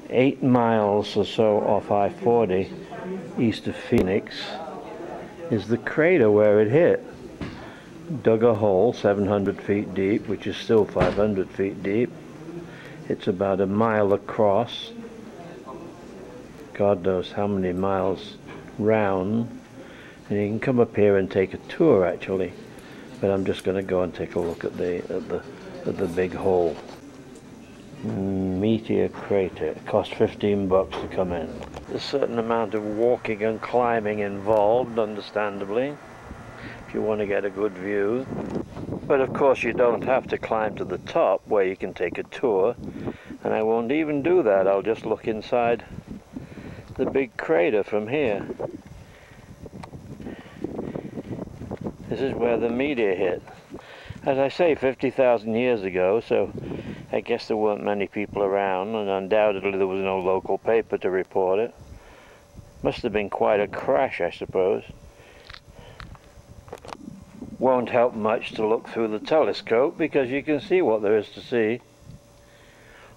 8 miles or so off I-40 east of Phoenix is the crater where it hit. Dug a hole 700 feet deep, which is still 500 feet deep. It's about a mile across, God knows how many miles round, and you can come up here and take a tour actually, but I'm just going to go and take a look at the big hole. Meteor crater. It cost $15 to come in. There's a certain amount of walking and climbing involved, understandably, if you want to get a good view. But of course you don't have to climb to the top where you can take a tour, and I won't even do that. I'll just look inside the big crater from here. This is where the meteor hit. As I say, 50,000 years ago, so I guess there weren't many people around, and undoubtedly there was no local paper to report it. Must have been quite a crash, I suppose. Won't help much to look through the telescope because you can see what there is to see.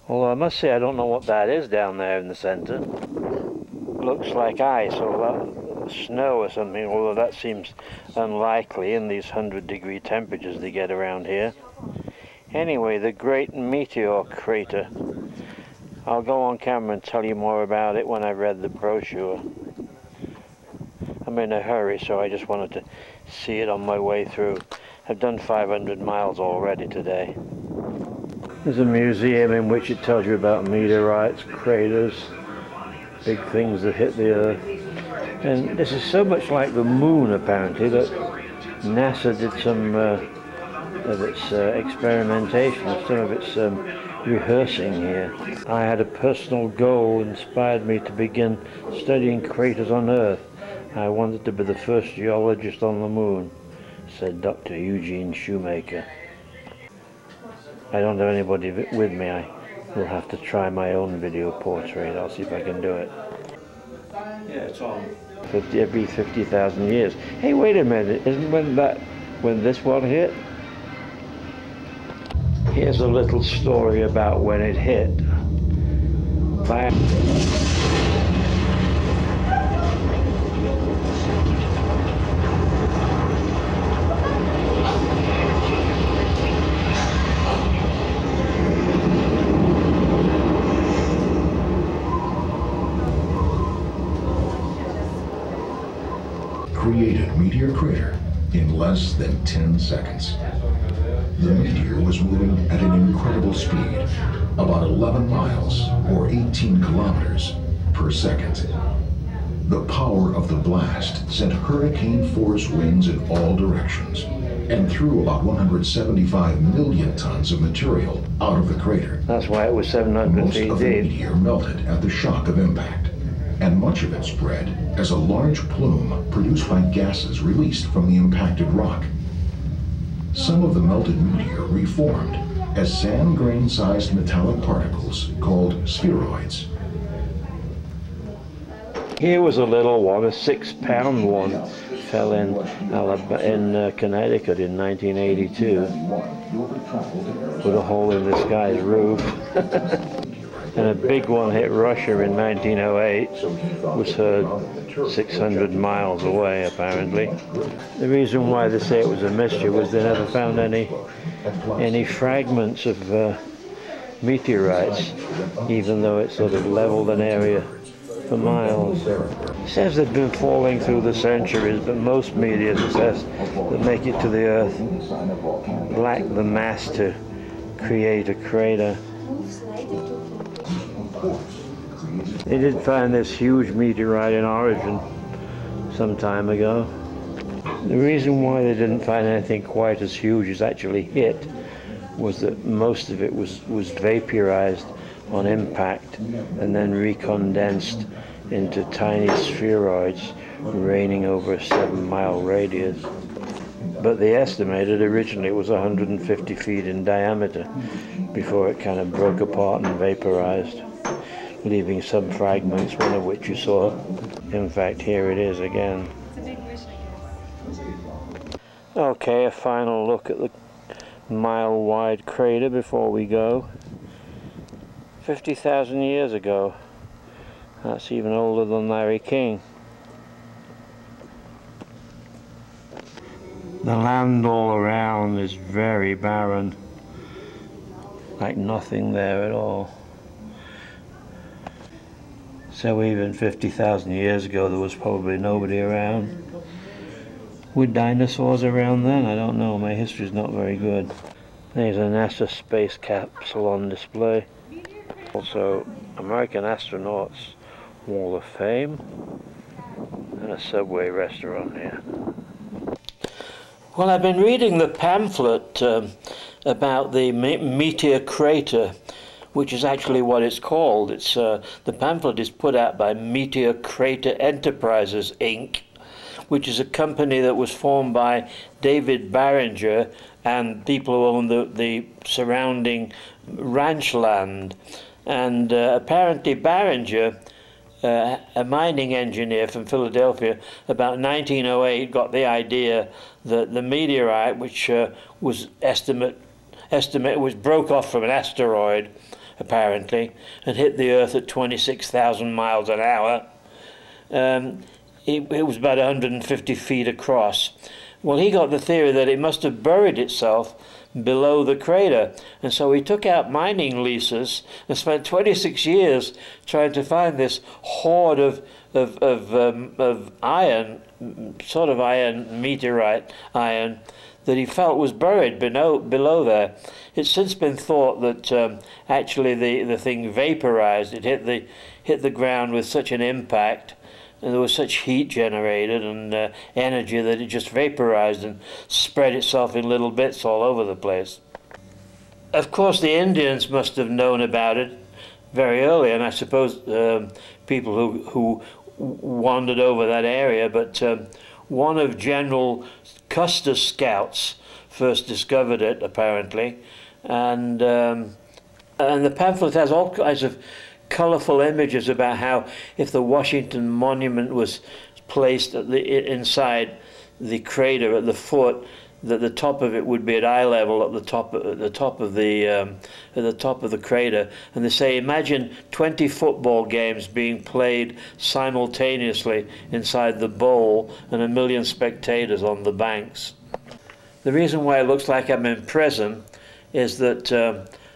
Although I must say I don't know what that is down there in the center. Looks like ice or snow or something, although that seems unlikely in these 100-degree temperatures they get around here. Anyway, the Great Meteor Crater. I'll go on camera and tell you more about it when I've read the brochure. I'm in a hurry, so I just wanted to see it on my way through. I've done 500 miles already today. There's a museum in which it tells you about meteorites, craters, big things that hit the Earth. And this is so much like the moon, apparently, that NASA did some of its experimentation, some of its rehearsing here. I had a personal goal inspired me to begin studying craters on Earth. I wanted to be the first geologist on the moon, said Dr. Eugene Shoemaker. I don't have anybody with me. I will have to try my own video portrait. I'll see if I can do it. Yeah, it's on. Every 50,000 years. Hey, wait a minute. Isn't when this one hit? Here's a little story about when it hit. Created Meteor Crater in less than 10 seconds. The meteor was moving at an incredible speed, about 11 miles or 18 kilometers per second. The power of the blast sent hurricane-force winds in all directions and threw about 175 million tons of material out of the crater. That's why it was 700 Most feet of the deep. meteor melted at the shock of impact, and much of it spread as a large plume produced by gases released from the impacted rock. Some of the melted meteor reformed as sand grain-sized metallic particles called spheroids. Here was a little one, a 6-pound one, fell in Connecticut in 1982. Put a hole in this guy's roof. And a big one hit Russia in 1908, was heard 600 miles away apparently. The reason why they say it was a mystery was they never found any fragments of meteorites, even though it sort of leveled an area for miles. It says they've been falling through the centuries, but most meteors, it says, that make it to the Earth lack the mass to create a crater. They did find this huge meteorite in origin some time ago. The reason why they didn't find anything quite as huge as actually hit was that most of it was vaporized on impact and then recondensed into tiny spheroids raining over a 7-mile radius. But they estimated originally it was 150 feet in diameter before it kind of broke apart and vaporized, leaving some fragments, one of which you saw. In fact, here it is again. Okay, a final look at the mile-wide crater before we go. 50,000 years ago. That's even older than Larry King. The land all around is very barren, like nothing there at all. So even 50,000 years ago there was probably nobody around. Were dinosaurs around then? I don't know, my history's not very good. There's a NASA space capsule on display. Also, American Astronauts Wall of Fame, and a Subway restaurant here. Well, I've been reading the pamphlet about the Meteor crater, which is actually what it's called. It's the pamphlet is put out by Meteor Crater Enterprises, Inc., which is a company that was formed by David Barringer and people who own the surrounding ranch land. And apparently Barringer, a mining engineer from Philadelphia, about 1908 got the idea that the meteorite, which was was broke off from an asteroid, apparently, and hit the Earth at 26,000 miles an hour. It was about 150 feet across. Well, he got the theory that it must have buried itself below the crater, and so he took out mining leases and spent 26 years trying to find this hoard of iron, sort of iron, meteorite iron, that he felt was buried below there. It's since been thought that actually the thing vaporized. It hit the ground with such an impact, and there was such heat generated and energy that it just vaporized and spread itself in little bits all over the place. Of course, the Indians must have known about it very early, and I suppose people who wandered over that area, but one of General Custer's scouts first discovered it, apparently, and the pamphlet has all kinds of colourful images about how if the Washington Monument was placed at inside the crater at the foot, that the top of it would be at eye level at the top of the crater. And they say, imagine 20 football games being played simultaneously inside the bowl and 1 million spectators on the banks. The reason why it looks like I'm in prison is that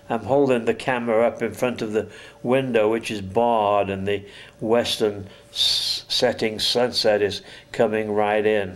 I'm holding the camera up in front of the window, which is barred, and the western setting sunset is coming right in.